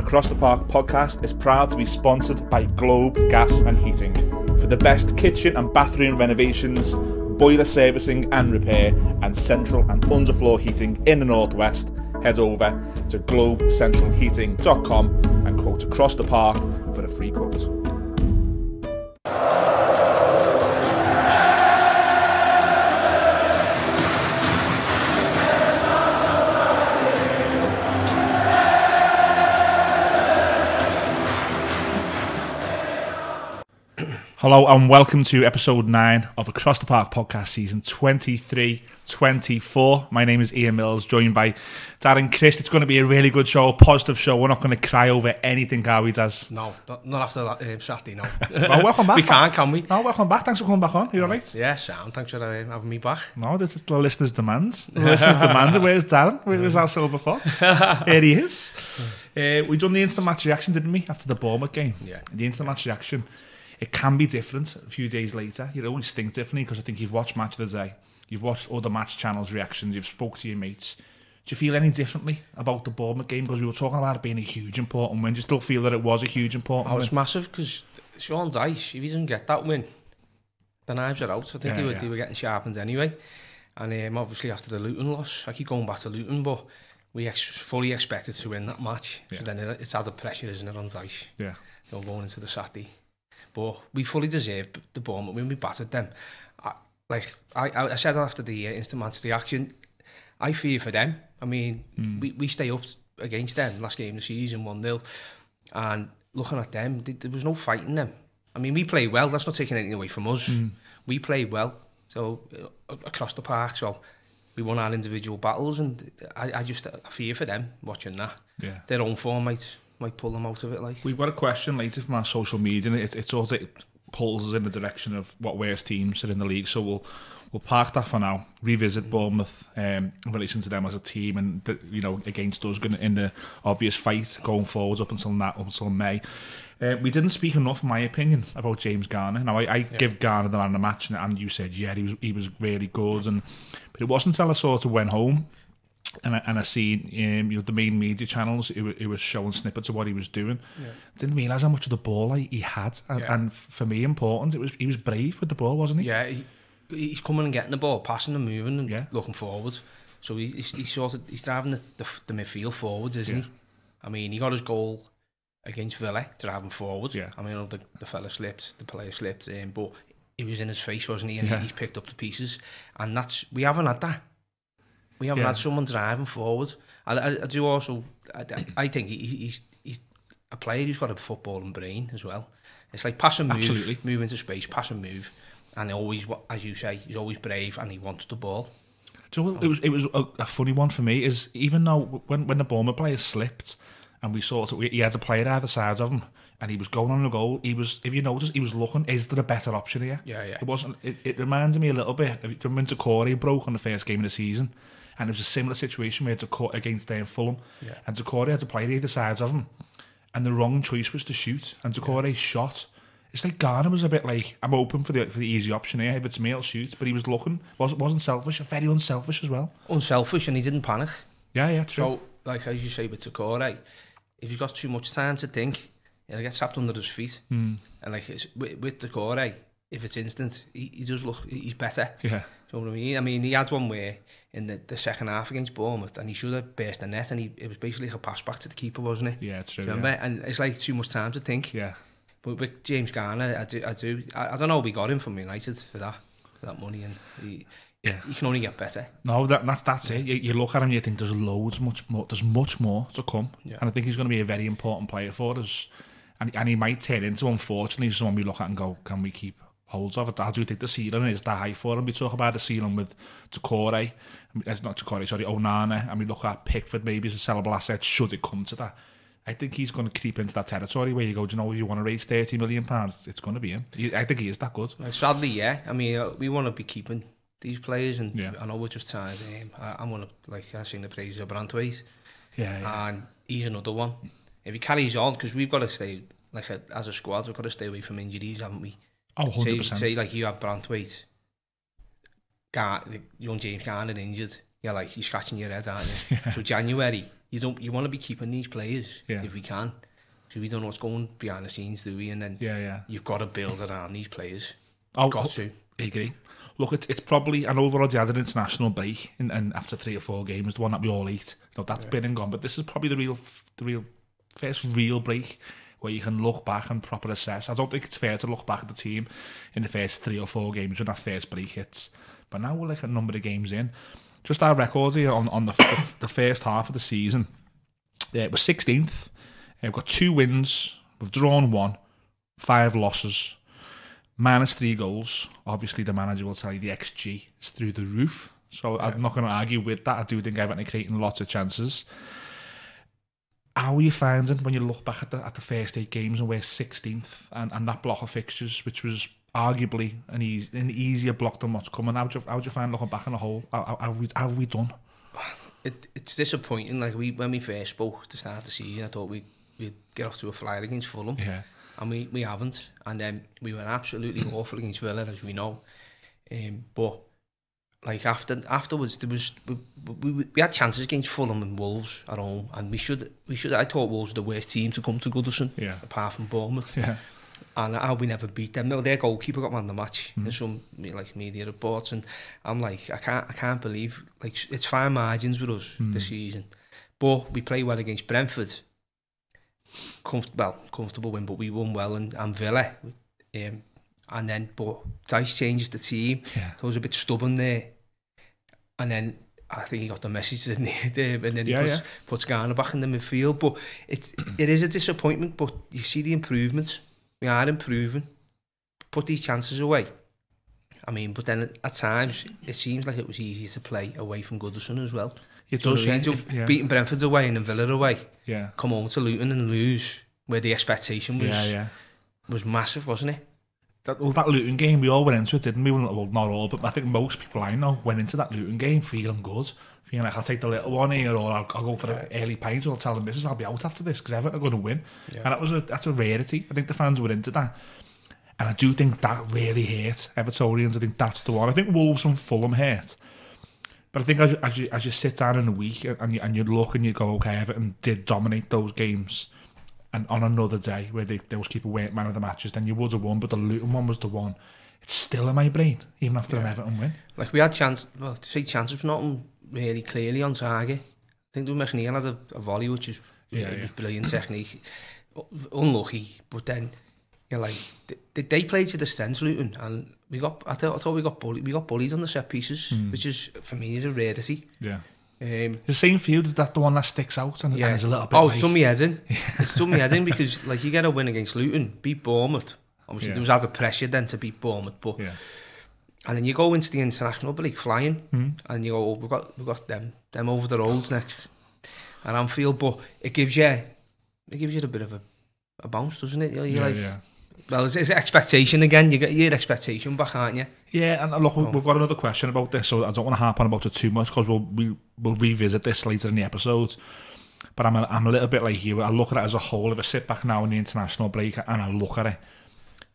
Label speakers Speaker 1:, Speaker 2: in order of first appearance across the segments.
Speaker 1: Across the Park podcast is proud to be sponsored by Globe Gas and Heating. For the best kitchen and bathroom renovations, boiler servicing and repair, and central and underfloor heating in the Northwest, head over to globecentralheating.com and quote Across the Park for a free quote. Hello and welcome to episode 9 of Across the Park podcast season 23-24. My name is Ian Mills, joined by Darren Crist. It's going to be a really good show, a positive show. We're not going to cry over anything, are we, Daz?
Speaker 2: No, not after that Saturday, no.
Speaker 1: Well, welcome back.
Speaker 2: We can we?
Speaker 1: No, welcome back. Thanks for coming back on. You all right?
Speaker 2: Yeah, Sam, thanks for having me back.
Speaker 1: No, this is the listeners' demands. The listeners' demand. Where's Darren? Where's our silver fox? Here he is. We done the instant match reaction, didn't we, after the Bournemouth game?
Speaker 2: Yeah.
Speaker 1: The instant match reaction. It can be different a few days later. You always think differently because I think you've watched Match of the Day, you've watched other match channels' reactions, you've spoke to your mates. Do you feel any differently about the Bournemouth game? Because we were talking about it being a huge important win. Do you still feel that it was a huge important win?
Speaker 2: It's massive because Sean Dyche, if he doesn't get that win, the knives are out. I think they were getting sharpened anyway. And obviously after the Luton loss, I keep going back to Luton, but we fully expected to win that match. Yeah. So then it's added pressure, isn't it, on Dyche?
Speaker 1: Yeah.
Speaker 2: Going into the Saturday. But we fully deserved the Bournemouth when we battered them. I said after the instant match reaction, I fear for them. I mean, we stay up against them last game of the season, 1-0. And looking at them, there was no fight in them. I mean, we played well. That's not taking anything away from us. We played well. So, across the park. So, we won our individual battles. And I fear for them watching that. Yeah. Their own form might pull them out of it. Like, we've
Speaker 1: got a question later from our social media, and it sort of pulls us in the direction of what worst teams are in the league. So we'll park that for now. Revisit Bournemouth in relation to them as a team, and against us in the obvious fight going forwards up until May. We didn't speak enough, in my opinion, about James Garner. Now I give Garner the man of the match, and you said he was really good, but it wasn't until I sort of went home. And I seen the main media channels it was showing snippets of what he was doing. Yeah. Didn't realise how much of the ball he had, and for me important. He was brave with the ball, wasn't he?
Speaker 2: Yeah, he's coming and getting the ball, passing and moving and looking forward. So he's driving the midfield forwards, isn't he? I mean, he got his goal against Villa, driving forward. Yeah. I mean, the player slipped, but he was in his face, wasn't he? And he's picked up the pieces, and we haven't had that. We haven't had someone driving forward. I do also. I think he's a player who's got a footballing brain as well. It's like pass and move, move into space, pass and move, and always, as you say, he's always brave and he wants the ball.
Speaker 1: Do you know what, it was a funny one for me is even though when the Bournemouth players slipped and he had a player either side of him and he was going on the goal, if you notice, he was looking, is there a better option here? Yeah. It wasn't. It reminded me a little bit of when Decore broke on the first game of the season. And it was a similar situation where against Fulham. Yeah. And Decore had to play either sides of him. And the wrong choice was to shoot. And Decore shot. It's like Garner was a bit like, I'm open for the easy option here. If it's me, I'll shoot. But he was looking, wasn't selfish, very unselfish as well.
Speaker 2: Unselfish, and he didn't panic.
Speaker 1: Yeah, true.
Speaker 2: So, like as you say with Decore, if he's got too much time to think, he'll get sapped under his feet. And like with Decore, if it's instant, he does look, he's better. Yeah. You know what I mean? I mean, he had one where in the second half against Bournemouth, and he should have burst the net, and it was basically like a pass back to the keeper, wasn't it?
Speaker 1: Yeah, it's true.
Speaker 2: Remember? Yeah. And it's like too much time to think. Yeah. But with James Garner, I don't know. We got him from United for that money, and he can only get better.
Speaker 1: No, that's it. You look at him, you think there's much more to come, and I think he's going to be a very important player for us, and he might turn into, unfortunately, someone we look at and go, can we keep holds of it? I do think the ceiling is that high for him. We talk about the ceiling with Onana, and we look at Pickford maybe as a sellable asset should it come to that. I think he's going to creep into that territory where you go, do you know, if you want to raise £30 million, it's going to be him. I think he is that good.
Speaker 2: Sadly, yeah. I mean, we want to be keeping these players, and I know we're just tired of him. I'm going to, I've seen the praises of Brantwaite. Yeah. And he's another one. If he carries on, because we've got to stay, as a squad, we've got to stay away from injuries, haven't we?
Speaker 1: Oh, 100%.
Speaker 2: Say you have Brantwaite, young James Garner injured, you're scratching your head, aren't you? So January, you want to be keeping these players if we can. So we don't know what's going behind the scenes, do we? And then you've got to build around these players. Got to.
Speaker 1: I agree. Look, it's probably, and overall, they had an international break, and after 3 or 4 games, the one that we all ate. That's been and gone. But this is probably the first real break where you can look back and proper assess. I don't think it's fair to look back at the team in the first 3 or 4 games when that first break hits. But now we're like a number of games in. Just our record here on the first half of the season. We're 16th. We've got 2 wins. We've drawn 1, 5 losses. -3 goals. Obviously, the manager will tell you the XG is through the roof. So I'm not going to argue with that. I do think Everton are creating lots of chances. How are you finding when you look back at the first 8 games and we're 16th and that block of fixtures, which was arguably an easier block than what's coming? How do you find looking back on the whole? How have we done?
Speaker 2: It's disappointing. Like when we first spoke to start the season, I thought we'd get off to a flyer against Fulham. Yeah. And we haven't, and then we were absolutely awful against Villa, as we know. But like afterwards, there was we had chances against Fulham and Wolves at home, and we should. I thought Wolves were the worst team to come to Goodison, apart from Bournemouth. Yeah. And how we never beat them. Their goalkeeper got man of the match in some like media reports, and I'm like, I can't believe, like, it's fine margins with us this season, but we play well against Brentford. Comfortable win, but we won well, and Villa, and then but Dice changes the team, so I was a bit stubborn there, and then I think he got the message, didn't he? And then he puts Garner back in the midfield, but it is a disappointment, but you see the improvements, we are improving, put these chances away. I mean, but then at times it seems like it was easier to play away from Goodison as well. It does, beating Brentford away and then Villa away. Yeah. Come home to Luton and lose, where the expectation was massive, wasn't it?
Speaker 1: That Luton game, we all went into it, didn't we? Well, not all, but I think most people I know went into that Luton game feeling good, feeling like I'll take the little one here, or I'll go for an early pint, or I'll tell them this, I'll be out after this because Everton are going to win. Yeah. And that's a rarity. I think the fans were into that. And I do think that really hurt Evertonians. I think that's the one. I think Wolves and Fulham hurt. But I think as you sit down in a week and you look and you go, okay, Everton did dominate those games, and on another day where those keeper weren't man of the matches, then you would have won, but the Luton one was the one. It's still in my brain, even after an Everton win.
Speaker 2: Like we had chances, but not really clearly on target. I think McNeil had a volley, which was it was brilliant technique. Unlucky, but then you're like, they played to the strengths, Luton, and I thought we got bullied on the set pieces, which is, for me, is a rarity. Yeah.
Speaker 1: The same field, is that the one that sticks out and is a little bit
Speaker 2: it's done me head in. It's done me head in because, like, you get a win against Luton, beat Bournemouth. Obviously, there was added pressure then to beat Bournemouth, but and then you go into the international break flying, and you go, we've got them over the roads next, and Anfield, but it gives you a bit of a bounce, doesn't it? You're well, it's expectation again. You get your expectation back, aren't you?
Speaker 1: Yeah, and look, we've got another question about this, so I don't want to harp on about it too much because we'll revisit this later in the episode. But I'm a little bit like you. I look at it as a whole. If I sit back now in the international break and I look at it,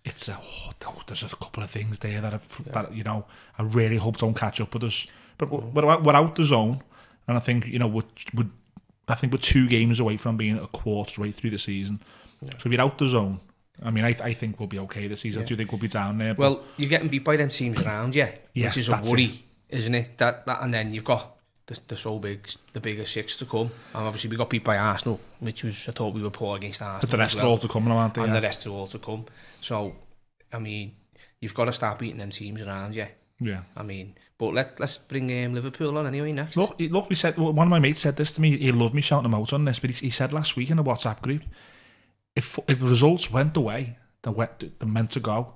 Speaker 1: it's there's a couple of things there that I really hope don't catch up with us. But we're out the zone, and I think we're 2 games away from being a quarter way through the season. Yeah. So if you're out the zone, I mean, I think we'll be okay this season. I do think we'll be down there.
Speaker 2: Well, you're getting beat by them teams around you, which is a worry, isn't it? That and then you've got the bigger 6 to come. And obviously we got beat by Arsenal, which was, I thought we were poor against Arsenal.
Speaker 1: But the rest are all to come now, aren't they?
Speaker 2: And the rest are all to come. So, I mean, you've got to start beating them teams around you. Yeah. I mean, but let's bring Liverpool on anyway next.
Speaker 1: Look, we said, one of my mates said this to me. He loved me shouting him out on this, but he said last week in a WhatsApp group, if results went the way they're meant to go,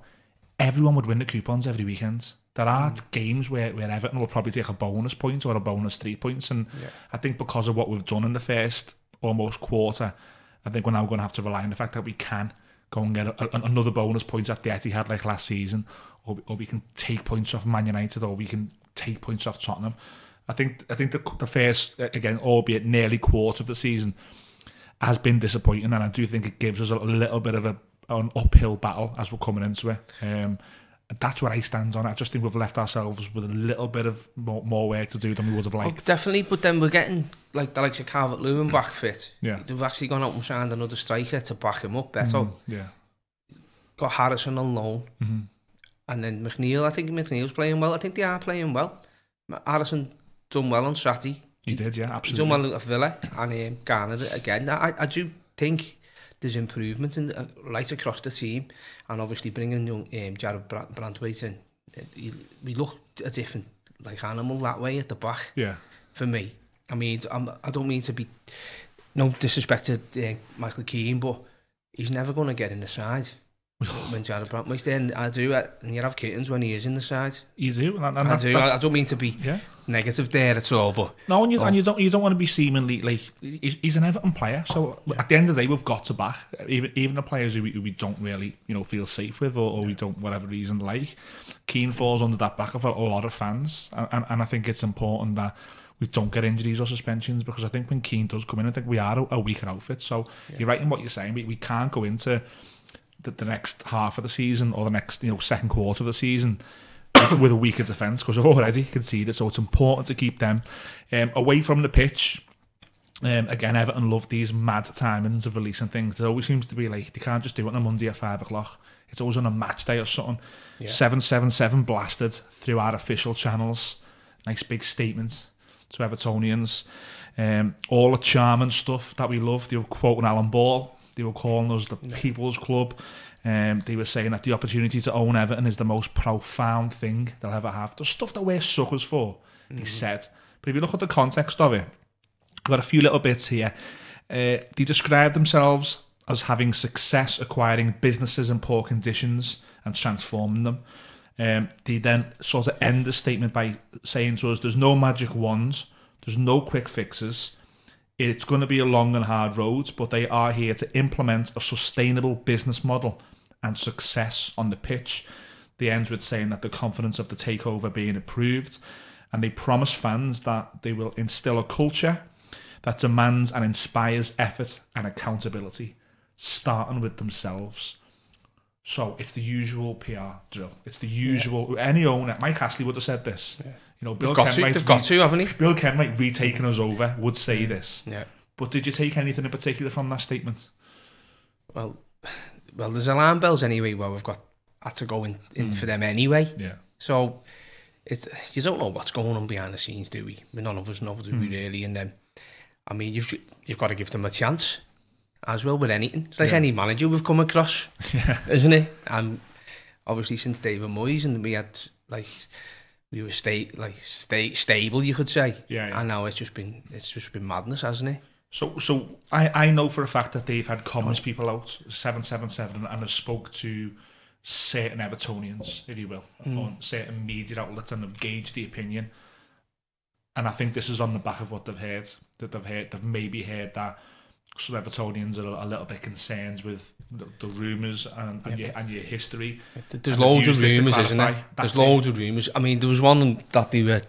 Speaker 1: everyone would win the coupons every weekend. There are games where Everton will probably take a bonus point or a bonus 3 points, and I think because of what we've done in the first almost quarter, I think we're now going to have to rely on the fact that we can go and get another bonus points at the Etihad like last season, or we can take points off Man United, or we can take points off Tottenham. I think the first, again, albeit nearly quarter of the season, has been disappointing, and I do think it gives us a little bit of an uphill battle as we're coming into it. That's what I stand on. I just think we've left ourselves with a little bit of more work to do than we would have liked.
Speaker 2: Oh, definitely, but then we're getting like the likes of Calvert-Lewin back fit.
Speaker 1: Yeah.
Speaker 2: They've actually gone out and signed another striker to back him up better.
Speaker 1: Yeah.
Speaker 2: Got Harrison on loan. And then McNeil, I think McNeil's playing well. I think they are playing well. Harrison done well on Saturday.
Speaker 1: He did, yeah, absolutely.
Speaker 2: He done well at Villa and Garner again. I do think there's improvements in right across the team, and obviously bringing young Jared Brandwaite in, we look a different like animal that way at the back.
Speaker 1: Yeah.
Speaker 2: For me, I mean, I don't mean to be no disrespect to Michael Keane, but he's never going to get in the side. When Jared Brandwaite's there, I do, and you have kittens when he is in the side.
Speaker 1: You do, and
Speaker 2: I do. I don't mean to be negative there at all, but
Speaker 1: no, and you don't want to be seemingly like he's an Everton player. So at the end of the day, we've got to back even the players who we don't really feel safe with or we don't whatever reason like. Keane falls under that back of a lot of fans, and I think it's important that we don't get injuries or suspensions, because I think when Keane does come in, I think we are a weaker outfit. So you're right in what you're saying. We can't go into the next half of the season or the next second quarter of the season with a weaker defence, because we've already conceded. So it's important to keep them away from the pitch. Again, Everton love these mad timings of releasing things. It always seems to be like they can't just do it on a Monday at 5 o'clock. It's always on a match day or something. 777 blasted through our official channels. Nice big statements to Evertonians. All the charming stuff that we love. They were quoting Alan Ball. They were calling us the People's Club. They were saying that the opportunity to own Everton is the most profound thing they'll ever have. There's stuff that we're suckers for, they said. But if you look at the context of it, I've got a few little bits here. They described themselves as having success acquiring businesses in poor conditions and transforming them. They then sort of end the statement by saying to us, there's no magic wands, there's no quick fixes. It's going to be a long and hard road, but they are here to implement a sustainable business model and success on the pitch. They end with saying that the confidence of the takeover being approved, and they promise fans that they will instill a culture that demands and inspires effort and accountability, starting with themselves. So it's the usual PR drill. It's the usual. Any owner, Mike Astley would have said this. Bill Kenwright,
Speaker 2: they've got to, haven't he?
Speaker 1: Bill Kenwright, retaking us over, would say this.
Speaker 2: Yeah.
Speaker 1: But did you take anything in particular from that statement?
Speaker 2: Well, there's alarm bells anyway where we've had to go in for them anyway.
Speaker 1: Yeah.
Speaker 2: So you don't know what's going on behind the scenes, do we? None of us know, do we really? And then, I mean, you've got to give them a chance as well with anything. It's like any manager we've come across, isn't it? And obviously since David Moyes, and we had we were stable, you could say. Yeah. And now it's just been madness, hasn't it?
Speaker 1: So I know for a fact that they've had comms people out 777 and have spoke to certain Evertonians, if you will, on certain media outlets, and have gauged the opinion. And I think this is on the back of what they've heard. They've maybe heard that some Evertonians are a little bit concerned with the rumours and your history.
Speaker 2: There's loads of rumours, isn't there? There's loads of rumours. I mean, there was one that they were...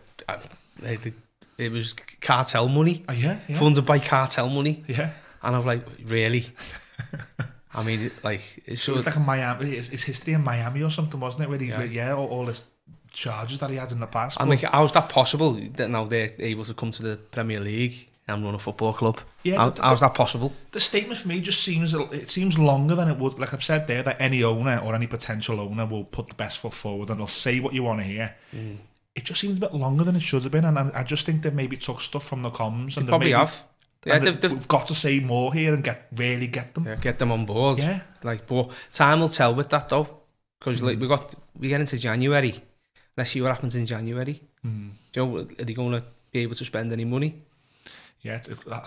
Speaker 2: it was cartel money.
Speaker 1: Oh, yeah.
Speaker 2: Funded by cartel money.
Speaker 1: Yeah.
Speaker 2: And I was like, really? I mean,
Speaker 1: it was like a Miami... His history in Miami or something, wasn't it? Where all this charges that he had in the past.
Speaker 2: And how's that possible that now they're able to come to the Premier League and run a football club?
Speaker 1: Yeah,
Speaker 2: how's that possible?
Speaker 1: The statement for me just seems longer than it would. Like I've said there, that any owner or any potential owner will put the best foot forward and they'll say what you want to hear. It just seems a bit longer than it should have been, and I just think they maybe took stuff from the comms. And
Speaker 2: they probably have.
Speaker 1: Yeah, we've got to say more here and get them.
Speaker 2: Yeah, get them on board.
Speaker 1: Yeah.
Speaker 2: But time will tell with that though, because we get into January. Let's see what happens in January. Are they going to be able to spend any money?
Speaker 1: Yeah,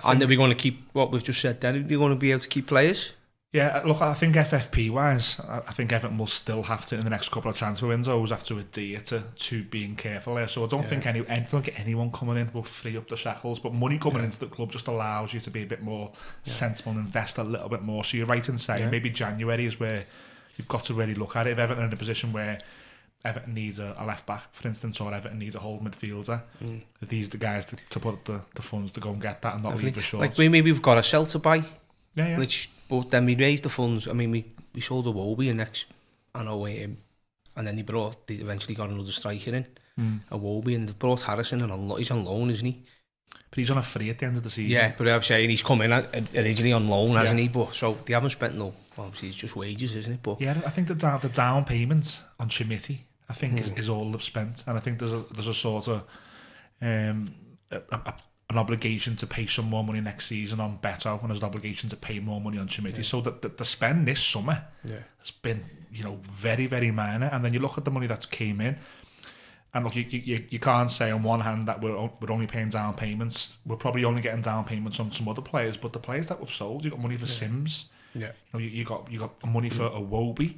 Speaker 2: and are we going to keep what we've just said then? Are they going to be able to keep players?
Speaker 1: Yeah, look, I think FFP wise, I think Everton will still have to, in the next couple of transfer windows, have to adhere to being careful there. So I don't think anyone coming in will free up the shackles, but money coming into the club just allows you to be a bit more sensible and invest a little bit more. So you're right in saying maybe January is where you've got to really look at it. If Everton are in a position where Everton needs a left back, for instance, or Everton needs a whole midfielder, these are the guys to put the funds to go and get that and not leave the short.
Speaker 2: Like we've got a sell to buy,
Speaker 1: which,
Speaker 2: but then we raised the funds. I mean, we sold a Wobie, and next, I know and then they eventually got another striker in, a Wobie, and they brought Harrison, and he's on loan, isn't he?
Speaker 1: But he's on a free at the end of the season.
Speaker 2: Yeah, but I'm saying he's come in originally on loan, hasn't he? But so they haven't spent obviously it's just wages, isn't it? But
Speaker 1: yeah, I think the down payment on Chimiti, I think is all they've spent, and I think there's a sort of an obligation to pay some more money next season on Beto, and there's an obligation to pay more money on Chimiti. So the spend this summer has been, very, very minor. And then you look at the money that came in, and look, you can't say on one hand that we're only paying down payments. We're probably only getting down payments on some other players, but the players that we've sold, you got money for Sims. Yeah, you got money for Iwobi.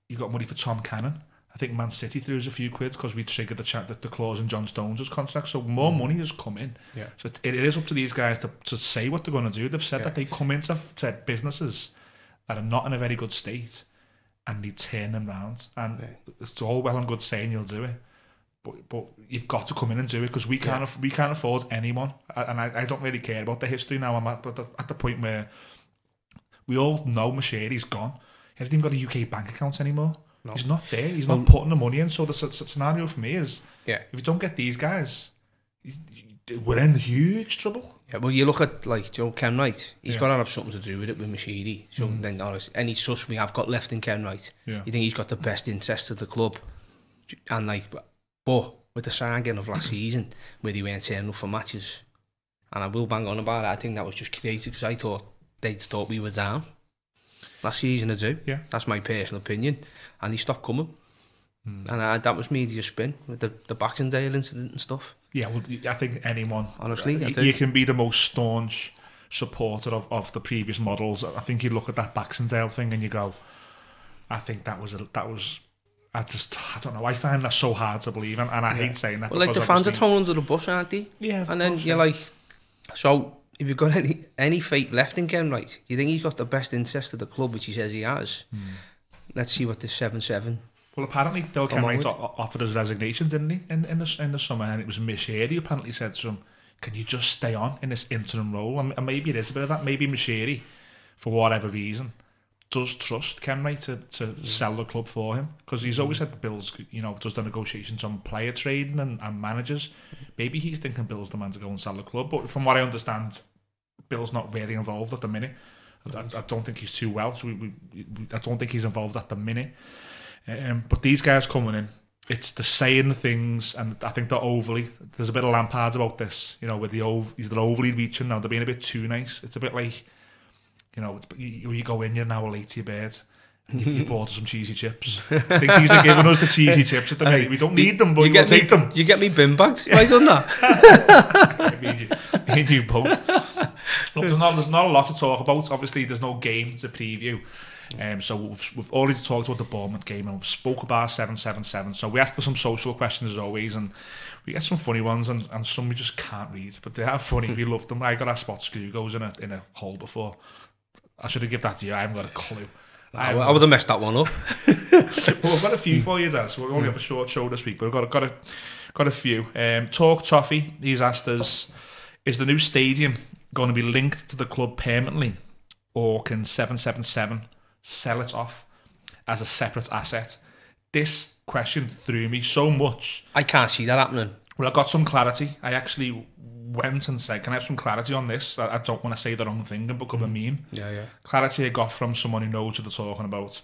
Speaker 1: You got money for Tom Cannon. I think Man City threw us a few quid because we triggered the clause in John Stones' contract. So more money has come in. Yeah. So it is up to these guys to say what they're going to do. They've said that they come into businesses that are not in a very good state and they turn them round. And it's all well and good saying you'll do it, but you've got to come in and do it, because we can't afford anyone. And I don't really care about the history now. I'm at the point where we all know Mashiri's gone. He hasn't even got a UK bank account anymore. No. He's not there. He's not putting the money in. So the scenario for me is, if you don't get these guys, we're in huge trouble. Yeah,
Speaker 2: well, you look at Ken Wright. He's got to have something to do with it with Mashiri. So then, any trust we have got left in Ken Wright, you think he's got the best interest of the club, and but with the signing of last season, where they weren't turning up for matches, and I will bang on about it, I think that was just creative, because I thought they thought we were down last season. I do. Yeah, that's my personal opinion. And he stopped coming. And that was media spin with the Baxendale incident and stuff.
Speaker 1: Yeah, well, I think anyone,
Speaker 2: honestly,
Speaker 1: you can be the most staunch supporter of the previous models. I think you look at that Baxendale thing and you go, I think that was I don't know, I find that so hard to believe, and I hate saying that.
Speaker 2: Well, the fans are thrown under the bus, aren't they?
Speaker 1: Yeah,
Speaker 2: and then you're like, so if you've got any faith left in Ken Wright, do you think he's got the best interest of the club, which he says he has? Let's see what this 7-7.
Speaker 1: Well, apparently Bill Kenwright offered his resignation, didn't he, in the summer, and it was Mashiri who apparently said to him, "Can you just stay on in this interim role?" And maybe it is a bit of that. Maybe Mashiri, for whatever reason, does trust Kenwright to sell the club for him, because he's always said the Bill's, does the negotiations on player trading and managers. Maybe he's thinking Bill's the man to go and sell the club, but from what I understand, Bill's not really involved at the minute. I don't think he's too well, so I don't think he's involved at the minute. But these guys coming in, it's the saying the things, and I think there's a bit of Lampard about this, with they're overly reaching now. They're being a bit too nice. It's a bit like, you go in, you're now late to your bed, and you bought some cheesy chips. I think these are giving us the cheesy chips at the minute. We don't need them, but we'll take them.
Speaker 2: You get me bin bagged, right on that?
Speaker 1: me and you both. Look, there's not a lot to talk about. Obviously, there's no game to preview. So we've already talked about the Bournemouth game, and we've spoke about 7-7-7. So we asked for some social questions as always, and we get some funny ones and some we just can't read, but they are funny. We love them. I got asked what screw goes in a hole before. I should have given that to you. I haven't got a clue.
Speaker 2: I would have messed that one up.
Speaker 1: Well, we've got a few for you, Daz. We'll only have a short show this week, but we've got a few. Talk Toffee, he's asked us, is the new stadium going to be linked to the club permanently, or can 777 sell it off as a separate asset? This question threw me so much.
Speaker 2: I can't see that happening.
Speaker 1: Well, I got some clarity. I actually went and said, can I have some clarity on this? I don't want to say the wrong thing and become a meme.
Speaker 2: Yeah.
Speaker 1: Clarity I got from someone who knows what they're talking about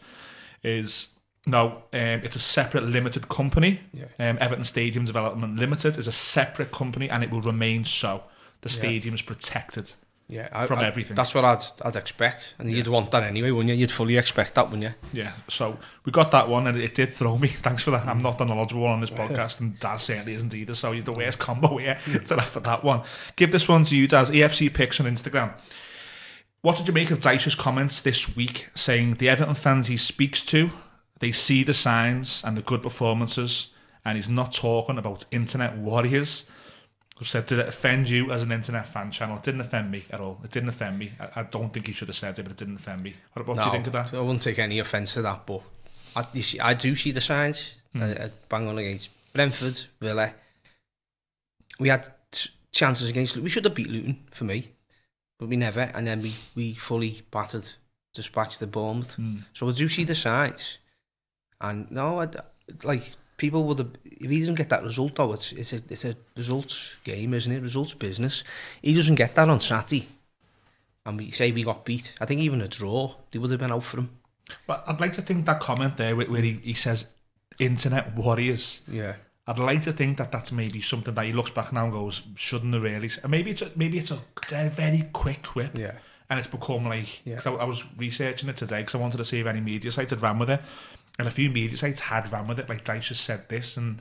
Speaker 1: is, no, it's a separate limited company. Yeah. Everton Stadium Development Limited is a separate company, and it will remain so. The stadium is protected from everything.
Speaker 2: That's what I'd expect, and you'd want that anyway, wouldn't you? You'd fully expect that, wouldn't you?
Speaker 1: Yeah, so we got that one, and it did throw me. Thanks for that. I'm not the knowledgeable one on this podcast, and Daz certainly isn't either, so you're the worst combo here for that one. Give this one to you, Daz. EFC Picks on Instagram. What did you make of Dyche's comments this week, saying the Everton fans he speaks to, they see the signs and the good performances, and he's not talking about internet warriors? I've said, did it offend you as an internet fan channel? It didn't offend me at all. It didn't offend me. I don't think he should have said it, but it didn't offend me. What do you think of that?
Speaker 2: I wouldn't take any offence to that, but I do see the signs. I bang on against Brentford, Villa. We had chances against Luton. We should have beat Luton, for me, but we never. And then we fully dispatched the Bournemouth. So I do see the signs. And no, like people would have, if he doesn't get that result though, it's a results game, isn't it? Results business. He doesn't get that on Saturday, and we say we got beat. I think even a draw, they would have been out for him.
Speaker 1: But I'd like to think that comment there where he says internet warriors.
Speaker 2: Yeah.
Speaker 1: I'd like to think that that's maybe something that he looks back now and goes, shouldn't have really. Maybe it's a very quick quip.
Speaker 2: Yeah.
Speaker 1: And it's become like, I was researching it today because I wanted to see if any media sites had ran with it. And a few media sites had ran with it, like Dice just said this. And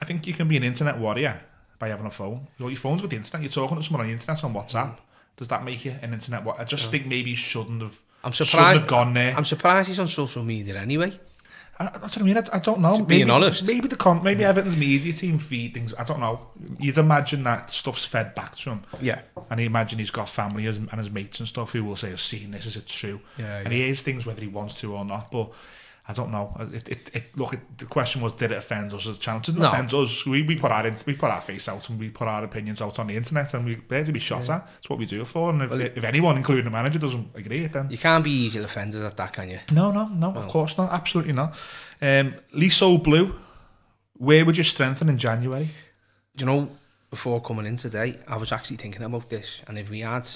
Speaker 1: I think you can be an internet warrior by having a phone. Your phone's got the internet. You're talking to someone on the internet, on WhatsApp. Does that make you an internet warrior? I just think maybe he shouldn't have gone there.
Speaker 2: I'm surprised he's on social media anyway.
Speaker 1: That's what I mean. I don't know.
Speaker 2: Being honest,
Speaker 1: maybe Everton's media team feed things. I don't know. You'd imagine that stuff's fed back to him.
Speaker 2: Yeah.
Speaker 1: And you imagine he's got family and his mates and stuff who will say, "I've seen this. Is it true?"
Speaker 2: Yeah.
Speaker 1: And he hears things whether he wants to or not. But I don't know. Look, the question was, did it offend us as a channel? It didn't offend us. We put our face out and we put our opinions out on the internet, and we're there to be shot at. That's what we do it for. And if anyone, including the manager, doesn't agree, then
Speaker 2: you can't be easily offended at that, can you?
Speaker 1: No, of course not. Absolutely not. Liso Blue, where would you strengthen in January?
Speaker 2: Do you know, before coming in today, I was actually thinking about this, and if we had,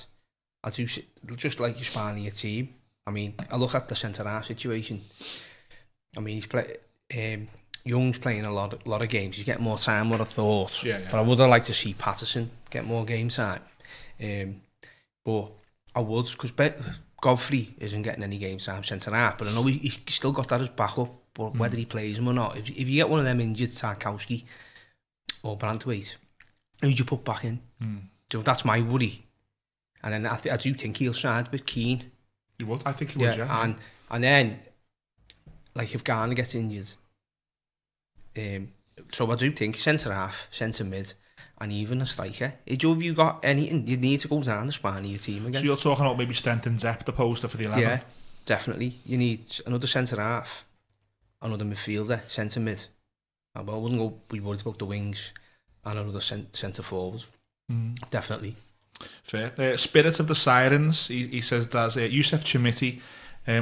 Speaker 2: I do just like expanding your team. I mean, I look at the centre-half situation. I mean, Young's playing a lot of games. He's getting more time, what I thought.
Speaker 1: Yeah.
Speaker 2: But I would have liked to see Patterson get more game time. But I would, because Godfrey isn't getting any game time centre-half, but I know he's still got that as backup, but whether he plays him or not, if you get one of them injured, Tarkowski or Brandwaite, who'd you put back in? So that's my worry. And then I do think he'll side with Keane.
Speaker 1: He would? I think he would, yeah.
Speaker 2: And then, like, if Garner gets injured, so I do think centre-half, centre-mid, and even a striker. If you got anything, you need to go down the spine of your team again.
Speaker 1: So you're talking about maybe strengthening Zepp, the poster for the 11?
Speaker 2: Yeah, definitely. You need another centre-half, another midfielder, centre-mid. I wouldn't be worried about the wings, and another centre-forwards. Definitely.
Speaker 1: Fair. Spirit of the Sirens, he says that's Youssef Chimiti.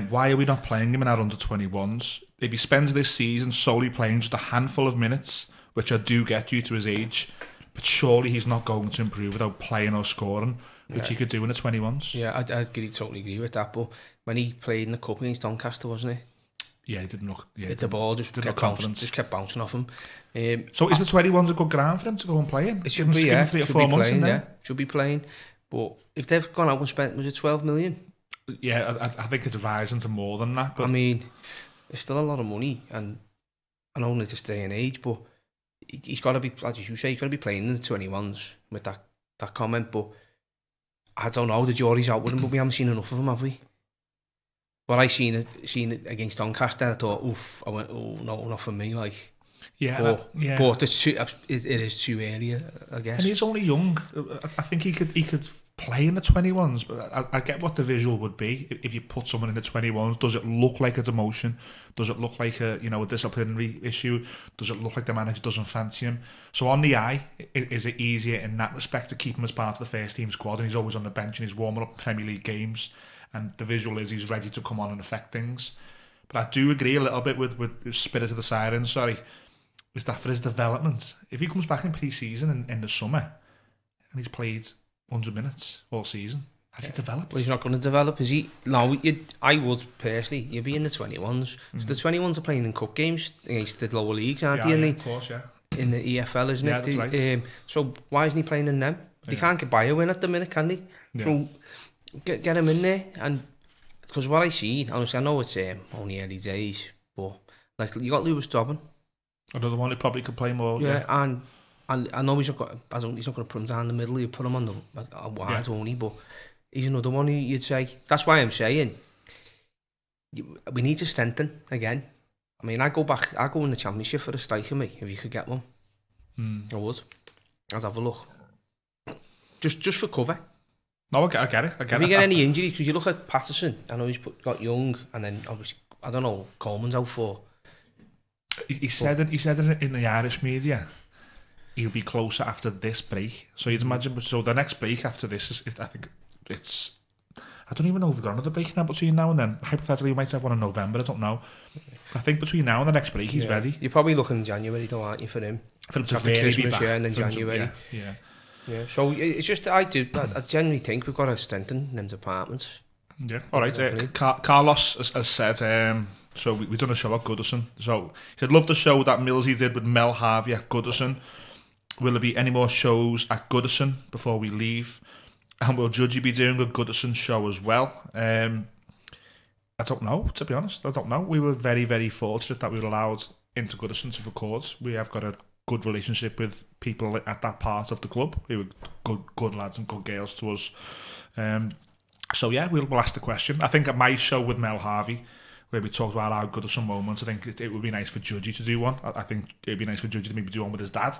Speaker 1: Why are we not playing him in our under-21s? If he spends this season solely playing just a handful of minutes, which I do get due to his age, but surely he's not going to improve without playing or scoring, which he could do in the 21s.
Speaker 2: Yeah, I totally agree with that. But when he played in the cup against Doncaster, wasn't he?
Speaker 1: Yeah, he didn't look. Yeah,
Speaker 2: the ball just kept bouncing off him.
Speaker 1: So is the 21s a good ground for him to go and play in?
Speaker 2: It should be, yeah.
Speaker 1: 3 or 4 months in there.
Speaker 2: Yeah, should be playing. But if they've gone out and spent, was it 12 million?
Speaker 1: Yeah, I think it's rising to more than that. But
Speaker 2: I mean, it's still a lot of money, and I know it's this day and age, but he's got to be, as you say, he's got to be playing in the 21s with that comment. But I don't know, the jury's out with him, but we haven't seen enough of him, have we? But I seen it against Doncaster. I thought, oof. I went, oh no, not for me. Like, but it is too early, I guess.
Speaker 1: And he's only young. I think he could play in the 21s, but I get what the visual would be if you put someone in the 21s. Does it look like a demotion? Does it look like a disciplinary issue? Does it look like the manager doesn't fancy him? So on the eye, is it easier in that respect to keep him as part of the first team squad, and he's always on the bench and he's warming up Premier League games, and the visual is he's ready to come on and affect things? But I do agree a little bit with Spirit of the Sirens, is that for his development, if he comes back in pre-season in the summer and he's played 100 minutes all season, has he developed?
Speaker 2: Well, he's not going to develop, is he? No, I would personally. You'd be in the 21s. So the 21s are playing in cup games against the lower leagues, aren't they?
Speaker 1: Yeah, of course, yeah.
Speaker 2: In the EFL, isn't it?
Speaker 1: Yeah, that's right.
Speaker 2: So why isn't he playing in them? They can't get by a win at the minute, can they? Yeah. So get him in there, and because what I see, honestly, I know it's only early days, but like you got Lewis Dobbin.
Speaker 1: Another one who probably could play more.
Speaker 2: Yeah, and I know he's not going to put him down the middle. He'll put him on the wide only, but he's another one who you'd say. That's why I'm saying we need to strengthen again. I mean, I go in the Championship for a striker, mate. If you could get one, I would. I'd have a look. Just for cover.
Speaker 1: No, I get it.
Speaker 2: If you get any injuries, because you look at Patterson, I know he's got Young, and then obviously I don't know, Coleman's out for.
Speaker 1: He said it in the Irish media. He'll be closer after this break. So you'd imagine. So the next break after this is I think it's. I don't even know if we've got another break now between now and then. Hypothetically, we might have one in November. I don't know. I think between now and the next break, he's ready.
Speaker 2: You're probably looking in January, though, aren't you, for him?
Speaker 1: For him to
Speaker 2: after
Speaker 1: really
Speaker 2: Christmas,
Speaker 1: be back.
Speaker 2: And then January. Yeah. So it's just, I genuinely think we've got to strengthen them departments.
Speaker 1: Yeah. All right. Carlos has said, so we've done a show at Goodison. So he said, love the show that Millsy did with Mel Harvey at Goodison. Will there be any more shows at Goodison before we leave? And will Judgy be doing a Goodison show as well? I don't know, to be honest. I don't know. We were very, very fortunate that we were allowed into Goodison to record. We have got a good relationship with people at that part of the club who were good lads and good girls to us. So yeah, we'll ask the question. I think at my show with Mel Harvey, where we talked about our Goodison moments, I think it would be nice for Judgy to do one. I think it'd be nice for Judgy to maybe do one with his dad.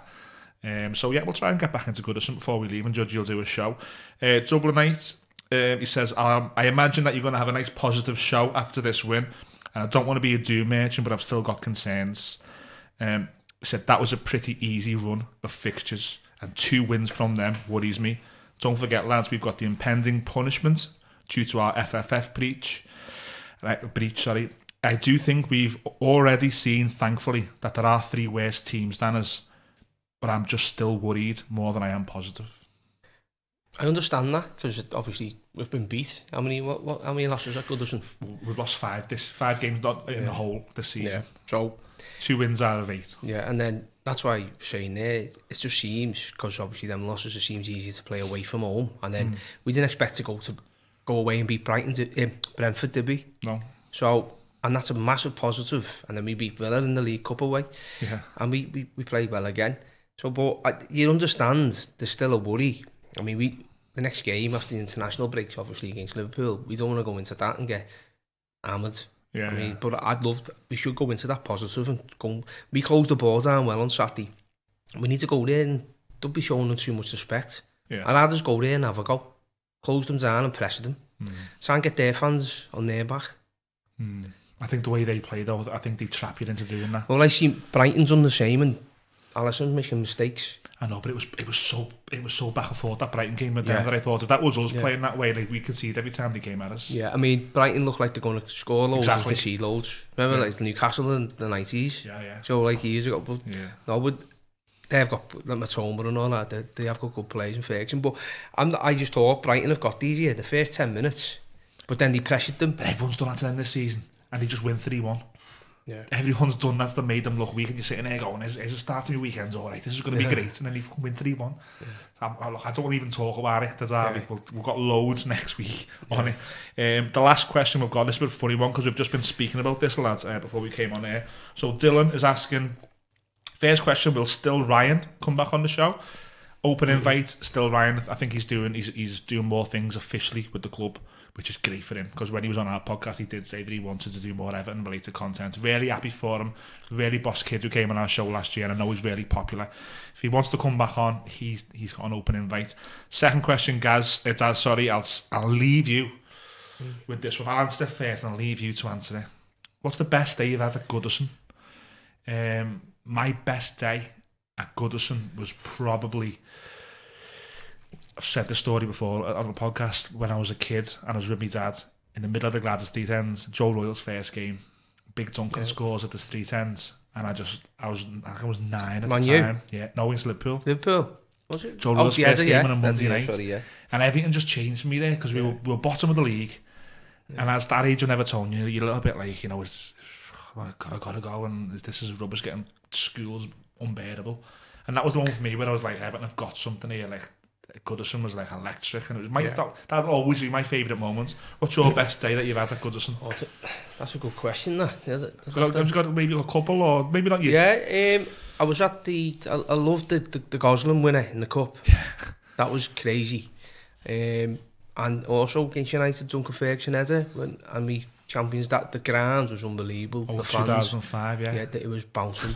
Speaker 1: So yeah, we'll try and get back into Goodison before we leave, and Judgy will do a show. Dublinite, he says, I imagine that you're going to have a nice positive show after this win, and I don't want to be a doom merchant, but I've still got concerns. He said that was a pretty easy run of fixtures, and 2 wins from them worries me. Don't forget, lads, we've got the impending punishment due to our FFF breach. I do think we've already seen, thankfully, that there are 3 worse teams than us, but I'm just still worried more than I am positive.
Speaker 2: I understand that, because obviously we've been beat. How many losses at Goodison?
Speaker 1: We've lost 5 games in the whole this season.
Speaker 2: Yeah. So
Speaker 1: 2 wins out of 8.
Speaker 2: Yeah, and then that's why I'm saying there, it just seems, because obviously them losses, it seems easy to play away from home, and then we didn't expect to go away and beat Brentford, did we?
Speaker 1: No.
Speaker 2: So, and that's a massive positive, and then we beat Villa in the League Cup away, and we played well again. So, but you understand, there's still a worry. I mean, the next game after the international breaks, obviously against Liverpool, we don't want to go into that and get hammered.
Speaker 1: Yeah,
Speaker 2: I mean, but we should go into that positive and go. We closed the ball down well on Saturday. We need to go there and don't be showing them too much respect.
Speaker 1: Yeah.
Speaker 2: I'd rather just go there and have a go, close them down and press them, try and get their fans on their back.
Speaker 1: I think the way they play, though, I think they trap you into doing that.
Speaker 2: Well, I see Brighton's done the same, and Alisson making mistakes.
Speaker 1: I know, but it was so back and forth, that Brighton game with them, that I thought if that was us playing that way, like we concede every time they came at us.
Speaker 2: Yeah, I mean, Brighton look like they're going to score loads and concede loads. Remember, like Newcastle in the 90s?
Speaker 1: Yeah.
Speaker 2: So, like years ago, but they've got like Matoma and all that. They have got good players in Ferguson, but I just thought Brighton have got these here the first 10 minutes, but then they pressured them.
Speaker 1: But everyone's done that to them this season, and they just win 3-1.
Speaker 2: Yeah.
Speaker 1: Everyone's done that made them look weak, and you're sitting there going, is the start of your weekend's alright, this is going to be great, and then you win 3-1. I don't want to even talk about it, we've got loads next week on it. The last question we've got, this is a bit funny one, because we've just been speaking about this, lads, before we came on air. So Dylan is asking, first question, will still Ryan come back on the show? Open invite, still Ryan. I think he's doing more things officially with the club, which is great for him, because when he was on our podcast, he did say that he wanted to do more Everton related content. Really happy for him. Really boss kid who came on our show last year, and I know he's really popular. If he wants to come back on, he's got an open invite. Second question, Daz, sorry, I'll leave you with this one. I'll answer it first, and I'll leave you to answer it. What's the best day you've had at Goodison? My best day at Goodison was probably, I've said the story before on the podcast, when I was a kid and I was with my dad in the middle of the Gladys Street Ends, Joe Royle's first game, Big Duncan scores at the Street Ends, and I was 9 at the time. Yeah, no, against Liverpool.
Speaker 2: Was it?
Speaker 1: Joe Royle's first game on a Monday night.
Speaker 2: Sorry,
Speaker 1: and everything just changed for me there, because we were bottom of the league, and as that age of Everton, you're a little bit like, I gotta go, and this is rubbish, getting school's unbearable. And that was the one for me where I was like, Everton have got something here, like Goodison was like electric, and it was that'd always be my favourite moment. What's your best day that you've had at Goodison?
Speaker 2: That's a good question, that.
Speaker 1: Have you got maybe a couple, or maybe not you?
Speaker 2: Yeah, I was at I loved the Goslin winner in the cup. That was crazy. And also against United, Duncan Ferguson header, and we champions, that the ground was unbelievable.
Speaker 1: Oh,
Speaker 2: the fans,
Speaker 1: 2005, yeah,
Speaker 2: it was bouncing.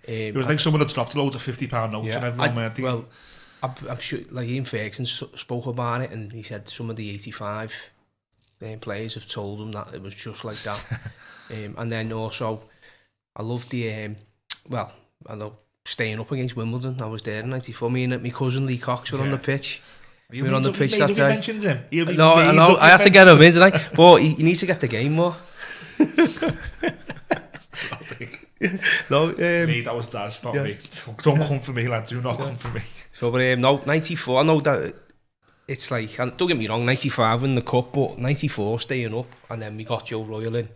Speaker 1: It was like someone had dropped loads of £50 notes, and everyone went.
Speaker 2: Well, I'm sure, like Ian Ferguson spoke about it, and he said some of the 85 players have told him that it was just like that. And then also, I loved the I know staying up against Wimbledon. I was there in '94. Me and my cousin Lee Cox were on the pitch. We were on the pitch that day. No, I know. I had to get him in, didn't I? But he needs to get the game more. No,
Speaker 1: me, that was Daz, not me. Don't come for me, lad. Do not come for me.
Speaker 2: So, but no, 94. I know that it's like, and don't get me wrong, 95 in the cup, but 94 staying up, and then we got Joe Royle in,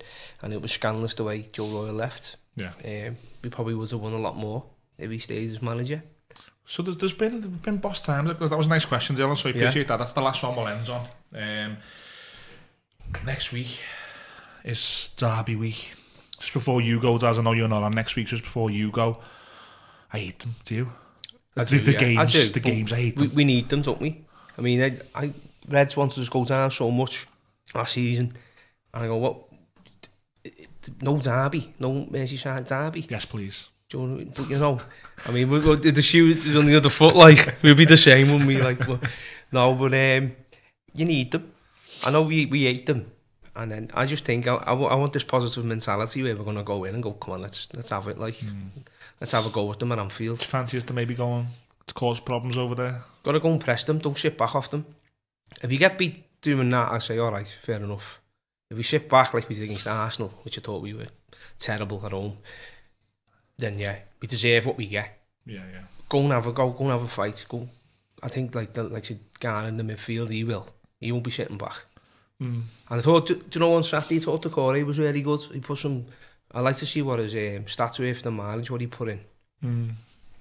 Speaker 2: and it was scandalous the way Joe Royle left.
Speaker 1: Yeah.
Speaker 2: We probably would have won a lot more if he stayed as manager.
Speaker 1: So there's been boss times. That was a nice question, Dylan, so I appreciate that. That's the last one we'll end on. Next week is Derby week. Just before you go, Daz, I know you're not on next week, just before you go. I hate them, do you? The games, I hate them.
Speaker 2: We need them, don't we? I mean, Reds wanted us to go down so much last season, and I go, what? No Derby, no Merseyside Derby.
Speaker 1: Yes, please.
Speaker 2: But you know, I mean, the shoe is on the other foot, like, we'll be the same when we, like, but, no, but you need them. I know we hate them, and then I just think I want this positive mentality where we're going to go in and go, come on, let's have it, like, let's have a go with them at Anfield.
Speaker 1: Fancy us to maybe go on to cause problems over there?
Speaker 2: Got to go and press them, don't sit back off them. If you get beat doing that, I say, alright, fair enough. If we sit back like we did against Arsenal, which I thought we were terrible at home, then yeah, we deserve what we get.
Speaker 1: Yeah.
Speaker 2: Go and have a fight. Go. I think like Garner in the midfield, he won't be sitting back. And I thought, do you know, on Saturday, I thought the Corey was really good. He put some. I like to see what his stats were for the mileage, what he put in.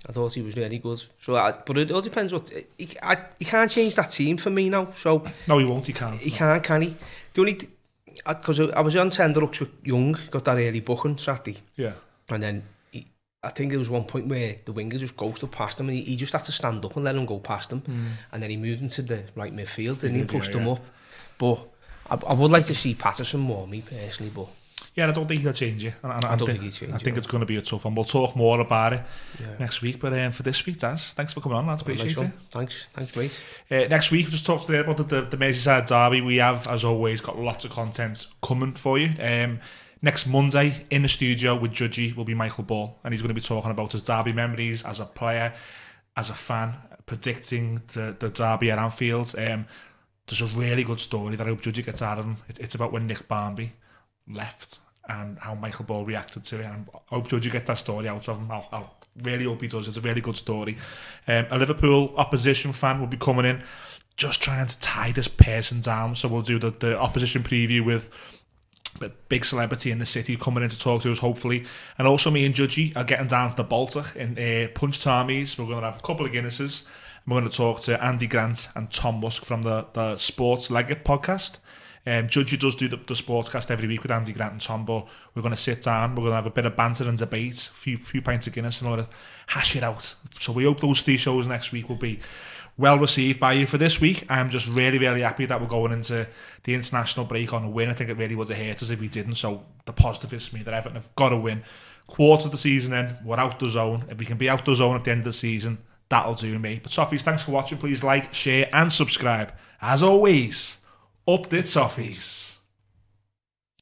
Speaker 2: I thought he was really good. So, but it all depends what he can't change that team for me now. So
Speaker 1: no, he won't. He can't.
Speaker 2: He can't, can he? The only because I was on Tenderlooks with Young, got that early booking Saturday.
Speaker 1: Yeah,
Speaker 2: and then. I think there was one point where the winger just ghosted past him and he just had to stand up and let him go past him. And then he moved into the right midfield and he pushed him up. But I would like to see Patterson more, me personally, but...
Speaker 1: Yeah, I don't think he'll change it.
Speaker 2: I don't think he'll change it.
Speaker 1: I think it's going to be a tough one. We'll talk more about it next week. But for this week, Daz, thanks for coming on, lads. Appreciate it.
Speaker 2: Thanks, mate.
Speaker 1: Next week, we'll just talk today about the Merseyside Derby. We have, as always, got lots of content coming for you. Next Monday, in the studio with Judgy, will be Michael Ball, and he's going to be talking about his Derby memories as a player, as a fan, predicting the Derby at Anfield. There's a really good story that I hope Judgy gets out of him. It's about when Nick Barmby left and how Michael Ball reacted to it. And I hope Judgy gets that story out of him. I'll really hope he does. It's a really good story. A Liverpool opposition fan will be coming in, just trying to tie this person down. So we'll do the opposition preview with a big celebrity in the city coming in to talk to us, hopefully. And also me and Judgy are getting down to the Baltic in Punch Tarmies. We're going to have a couple of Guinnesses. We're going to talk to Andy Grant and Tom Musk from the Sports Leggett podcast. Judgy does do the sportscast every week with Andy Grant and Tom, but we're going to sit down, we're going to have a bit of banter and debate, a few pints of Guinness in order to hash it out. So we hope those 3 shows next week will be well received by you. For this week, I'm just really, really happy that we're going into the international break on a win. I think it really would have hurt us if we didn't. So the positive is for me that Everton have got to win. Quarter of the season in, we're out the zone. If we can be out the zone at the end of the season, that'll do me. But Soffies, thanks for watching. Please like, share and subscribe. As always, up the Soffies.